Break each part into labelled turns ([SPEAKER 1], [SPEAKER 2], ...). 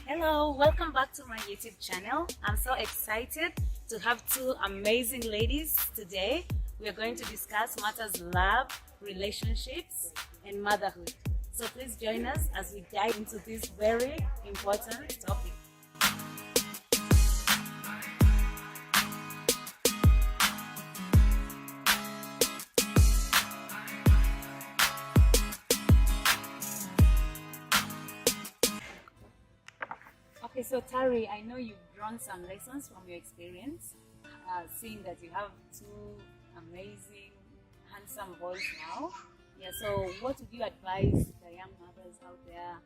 [SPEAKER 1] Hello, welcome back to my YouTube channel. I'm so excited to have two amazing ladies today. We are going to discuss matters love, relationships, and motherhood. So please join us as we dive into this very important topic. Okay, so Tari, I know you've drawn some lessons from your experience, seeing that you have two amazing, handsome boys now. Yeah, so what would you advise the young mothers out there,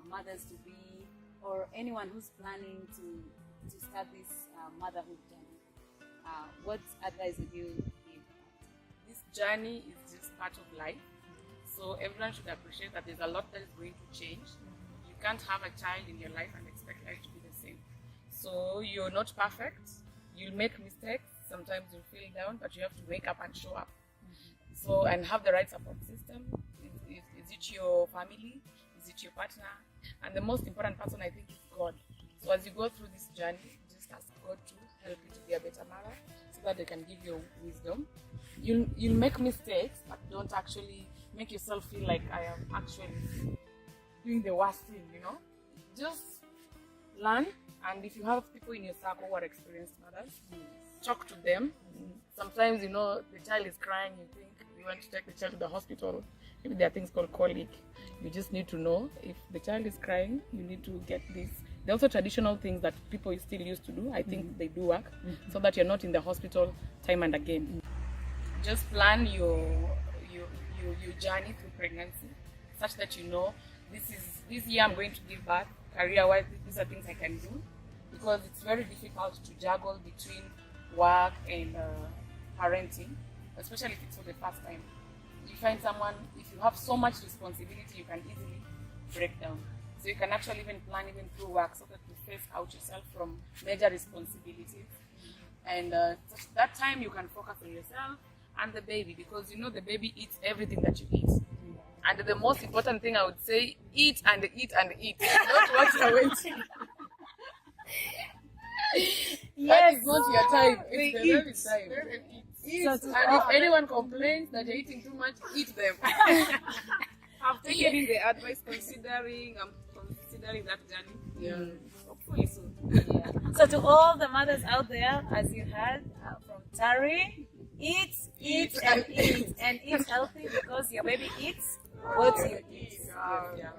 [SPEAKER 1] mothers to be, or anyone who's planning to start this motherhood journey? What advice would you give?
[SPEAKER 2] This journey is just part of life, so everyone should appreciate that there's a lot that is going to change. You can't have a child in your life and expect life to be the same. So you're not perfect. You'll make mistakes. Sometimes you'll feel down, but you have to wake up and show up. So, and have the right support system. Is it your family? Is it your partner? And the most important person, I think, is God. So as you go through this journey, just ask God to help you to be a better mother, so that they can give you wisdom. You'll make mistakes, but don't actually make yourself feel like I am actually doing the worst thing, Just learn, and if you have people in your circle who are experienced mothers, talk to them. Sometimes, the child is crying, you think you want to take the child to the hospital. Maybe there are things called colic. You just need to know if the child is crying, you need to get this. There are also traditional things that people still used to do. I think they do work, so that you're not in the hospital time and again. Just plan your journey through pregnancy, such that this year I'm going to give birth. Career-wise, these are things I can do, because it's very difficult to juggle between work and parenting, especially if it's for the first time. You find someone, if you have so much responsibility, you can easily break down. So you can actually even plan even through work, so that you phase out yourself from major responsibilities. And that time you can focus on yourself and the baby, because the baby eats everything that you eat. And the most important thing I would say, eat and eat and eat. Not what you're waiting. That is not your time. It's the baby's time. Eat. And if anyone complains that you're eating too much, eat them.
[SPEAKER 3] I've taken in the advice, considering that journey.
[SPEAKER 2] Yeah.
[SPEAKER 3] Hopefully soon.
[SPEAKER 1] Yeah. So to all the mothers out there, as you heard from Tari, eat and eat healthy, because your baby eats what you eat.
[SPEAKER 2] Yeah.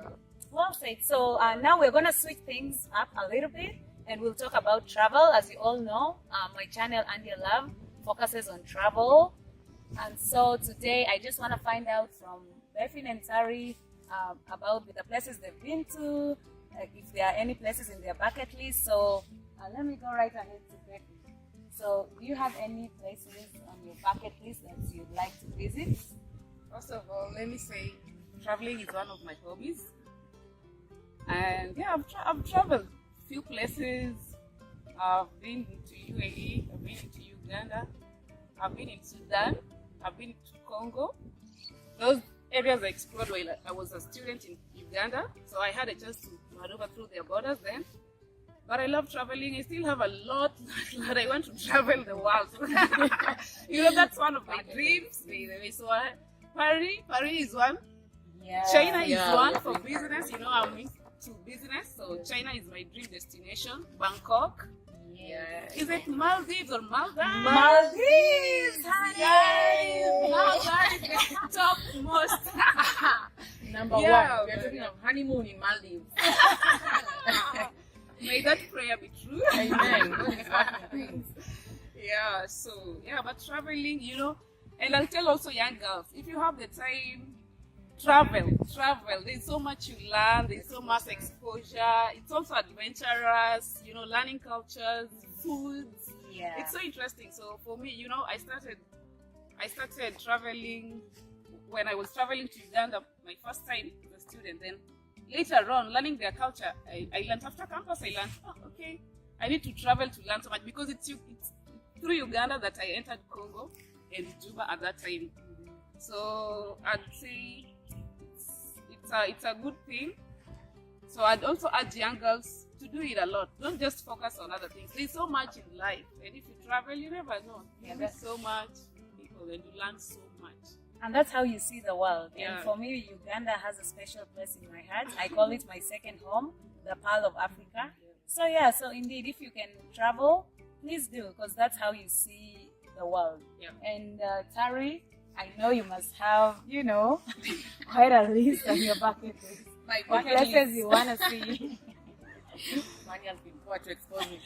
[SPEAKER 1] Well said. So now we're going to switch things up a little bit, and we'll talk about travel. As you all know, my channel, And Your Love, focuses on travel. And so today I just want to find out from Beffin and Tari about the places they've been to, if there are any places in their bucket list. So let me go right ahead to Beffin. So do you have any places on your bucket list that you'd like to visit?
[SPEAKER 3] First of all, let me say, traveling is one of my hobbies. And yeah, I've traveled a few places. I've been to UAE, I've been to Uganda, I've been in Sudan, I've been to Congo. Those areas I explored while I was a student in Uganda, so I had a chance to maneuver through their borders then. But I love traveling. I still have a lot that I want to travel the world. That's one of my dreams. So Paris is one.
[SPEAKER 1] Yeah.
[SPEAKER 3] China is one for business. I'm into business, so China is my dream destination. Bangkok.
[SPEAKER 1] Yeah.
[SPEAKER 3] Is it Maldives or Maldives?
[SPEAKER 1] Maldives!
[SPEAKER 3] Yay! Maldives, top most.
[SPEAKER 2] Number one, we're talking of honeymoon in Maldives.
[SPEAKER 3] May that prayer be true.
[SPEAKER 2] Amen. God is working things.
[SPEAKER 3] But traveling, and I'll tell also young girls, if you have the time, travel. There's so much you learn, there's so much exposure. It's also adventurous, learning cultures, foods.
[SPEAKER 1] Yeah.
[SPEAKER 3] It's so interesting. So for me, I started traveling when I was traveling to Uganda my first time as a student. Then later on, learning their culture, I learned after campus, okay, I need to travel to learn so much, because it's through Uganda that I entered Congo and Juba at that time. So I'd say it's a good thing. So I'd also urge young girls to do it a lot. Don't just focus on other things. There's so much in life, and if you travel, you never know. You meet so much people, and you learn so much.
[SPEAKER 1] And that's how you see the world.
[SPEAKER 3] Yeah.
[SPEAKER 1] And for me, Uganda has a special place in my heart. I call it my second home, the Pearl of Africa. So yeah, so indeed, if you can travel, please do, because that's how you see the world.
[SPEAKER 3] Yeah.
[SPEAKER 1] And Tari, I know you must have, you know, quite a list on your bucket list.
[SPEAKER 3] My
[SPEAKER 1] What
[SPEAKER 3] bucket
[SPEAKER 1] places
[SPEAKER 3] list.
[SPEAKER 1] you want to see?
[SPEAKER 3] Money has been poor to expose me.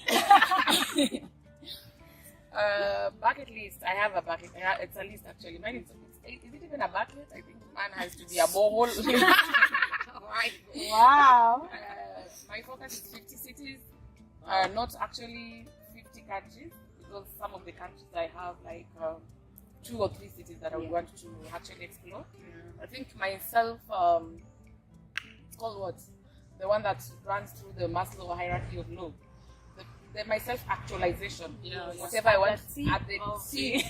[SPEAKER 3] Bucket list. I have a bucket. It's a list actually. Mine is it even a bucket? I think mine has to be a borehole.
[SPEAKER 1] Wow.
[SPEAKER 3] My focus is 50 cities, not actually 50 countries, because some of the countries I have like 2 or 3 cities that I would want to actually explore. I think myself, it's called what? The one that runs through the Maslow hierarchy of love. The my self-actualization. Whatever I want at the sea.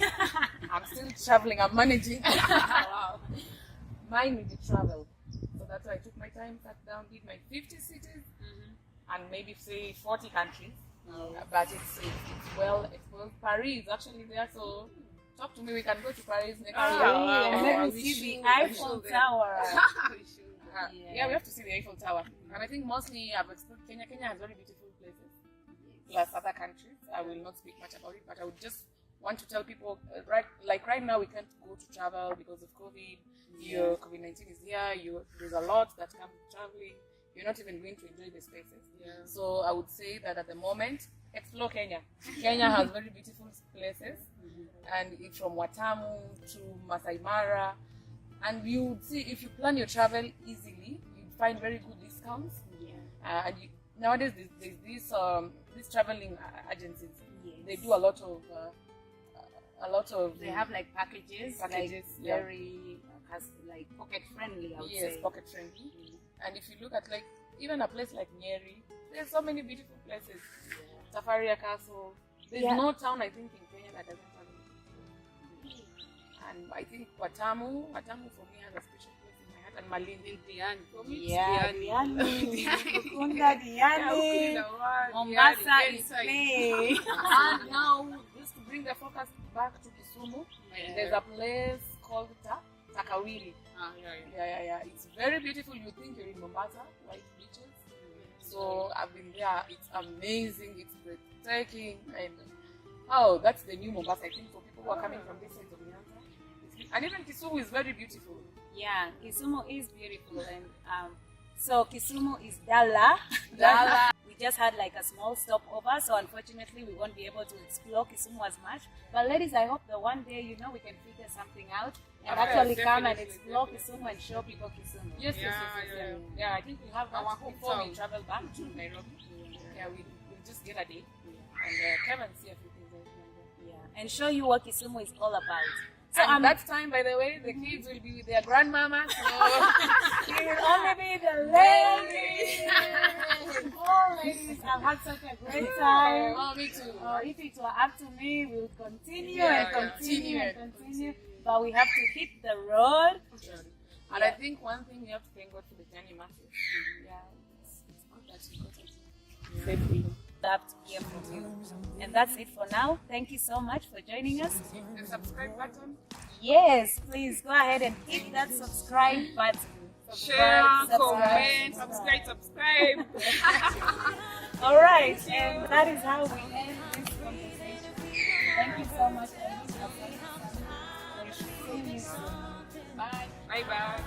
[SPEAKER 3] I'm still traveling, I'm managing. Wow. Mine will be travel. So that's why I took my time, sat down, did my 50 cities, and maybe say 40 countries. But it's well exposed. Paris is actually there, so talk to me, we can go to Paris next year.
[SPEAKER 1] And let me see the Eiffel Tower.
[SPEAKER 3] Yeah, we have to see the Eiffel Tower. And I think mostly I've explored Kenya. Kenya has very beautiful places, plus other countries. I will not speak much about it, but I would just want to tell people, right now we can't go to travel because of COVID. Your COVID-19 is here. There's a lot that comes with traveling. You're not even going to enjoy the spaces. So I would say that at the moment, explore Kenya. Kenya has very beautiful places, and it's from Watamu to Masai Mara. And you would see, if you plan your travel easily, you'd find very good discounts. And nowadays, there's these traveling agencies. They do a lot of.
[SPEAKER 1] They have like packages like very like pocket friendly. I would say.
[SPEAKER 3] Pocket friendly. And if you look at like even a place like Nyeri, there's so many beautiful places. Tafaria Castle. There's no town I think in Kenya that doesn't have it. And I think Watamu for me has a special place in my heart, and Malindi, Diani. For me,
[SPEAKER 1] Diani. Ukunda, Diani. Mombasa is play.
[SPEAKER 3] And now, just to bring the focus back to Kisumu, there's a place called Takawiri. It's very beautiful. You think you're in Mombasa, white beaches. So I've been there. It's amazing. It's breathtaking. And that's the new Mombasa. I think for people who are coming from this side of the Nyanza. And even Kisumu is very beautiful.
[SPEAKER 1] Yeah, Kisumu is beautiful. And so Kisumu is Dala. We just had like a small stopover, so unfortunately we won't be able to explore Kisumu as much. But ladies, I hope that one day, we can figure something out and actually come and explore Kisumu and show people Kisumu.
[SPEAKER 3] Yes. Yeah, I think we have our hope before we travel back to Nairobi. We'll just get a day and come and see a few things.
[SPEAKER 1] And show you what Kisumu is all about.
[SPEAKER 3] So that time, by the way, the kids will be with their grandmama. So
[SPEAKER 1] it will only be the ladies. Oh, ladies, I've had such a great time.
[SPEAKER 3] Oh, me too.
[SPEAKER 1] If it were up to me, we would continue and continue. But we have to hit the road.
[SPEAKER 3] And I think one thing you have to thank God for the journey masses. It's good that you got it safely.
[SPEAKER 1] Have to hear from you. And that's it for now. Thank you so much for joining us.
[SPEAKER 3] The subscribe button.
[SPEAKER 1] Yes, please go ahead and hit that subscribe button.
[SPEAKER 3] Share, comment, subscribe.
[SPEAKER 1] All right, and that is how we end this conversation. Thank you so much.
[SPEAKER 3] Bye. Bye.